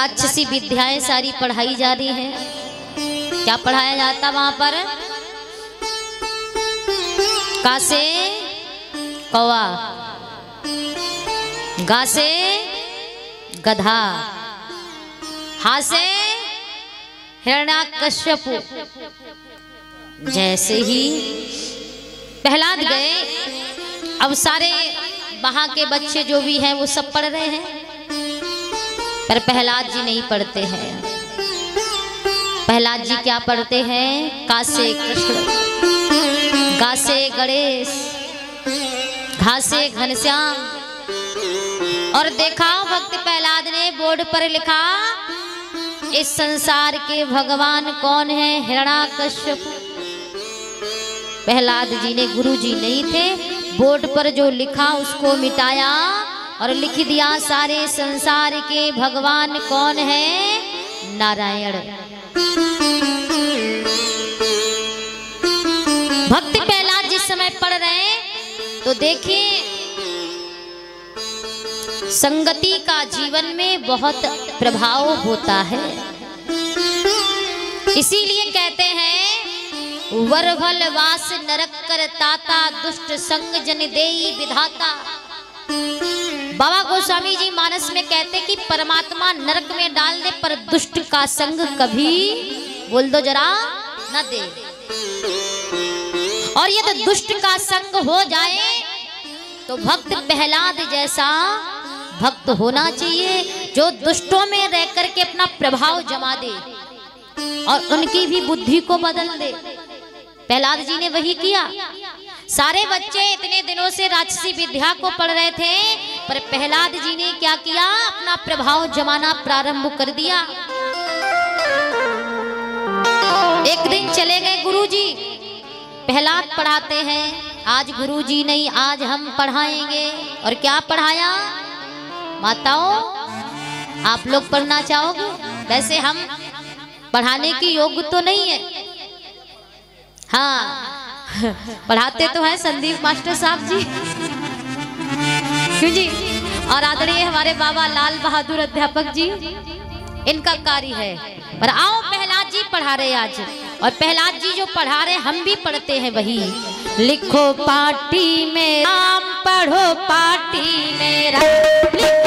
राक्षसी विद्याएं सारी पढ़ाई जा रही है। क्या पढ़ाया जाता वहां पर? का से कौवा, गा से गधा, हा से हिरण्याकश्यपु। जैसे ही प्रहलाद गए, अब सारे वहां के बच्चे जो भी हैं वो सब पढ़ रहे हैं, पर प्रहलाद जी नहीं पढ़ते हैं। प्रहलाद जी क्या पढ़ते हैं? का से कृष्ण, गा से गणेश, घा से घनश्याम। और देखा भक्त प्रहलाद ने बोर्ड पर लिखा, इस संसार के भगवान कौन है? हिरण्याकश्यप। प्रहलाद जी ने, गुरु जी नहीं थे, बोर्ड पर जो लिखा उसको मिटाया और लिख दिया, सारे संसार के भगवान कौन है? नारायण। भक्त प्रहलाद जिस समय पढ़ रहे हैं तो देखिए, संगति का जीवन में बहुत प्रभाव होता है। इसीलिए कहते हैं, वरभल वास नरक कर ताता, दुष्ट संग जन देई विधाता। बाबा गोस्वामी जी मानस में कहते कि परमात्मा नरक में डाल दे, पर दुष्ट का संग कभी, बोल दो जरा, न दे। और ये तो दुष्ट का संग हो जाए तो भक्त प्रहलाद जैसा भक्त होना चाहिए, जो दुष्टों में रह करके अपना प्रभाव जमा दे और उनकी भी बुद्धि को बदल दे। प्रहलाद जी ने वही किया। सारे बच्चे इतने दिनों से राक्षसी विद्या को पढ़ रहे थे, पर प्रहलाद जी ने क्या किया? अपना प्रभाव जमाना प्रारंभ कर दिया। एक दिन चले गए गुरुजी, प्रहलाद पढ़ाते हैं, आज गुरुजी नहीं, आज हम पढ़ाएंगे। और क्या पढ़ाया? माताओं, आप लोग पढ़ना चाहोगे? वैसे हम पढ़ाने की योग्य तो नहीं है, हाँ पढ़ाते तो हैं संदीप मास्टर साहब जी, क्यों जी, और आदरणीय हमारे बाबा लाल बहादुर अध्यापक जी, इनका कार्य है। पर आओ, प्रहलाद जी पढ़ा रहे आज, और प्रहलाद जी जो पढ़ा रहे हम भी पढ़ते हैं वही। लिखो पाटी में राम, पढ़ो पाटी में राम,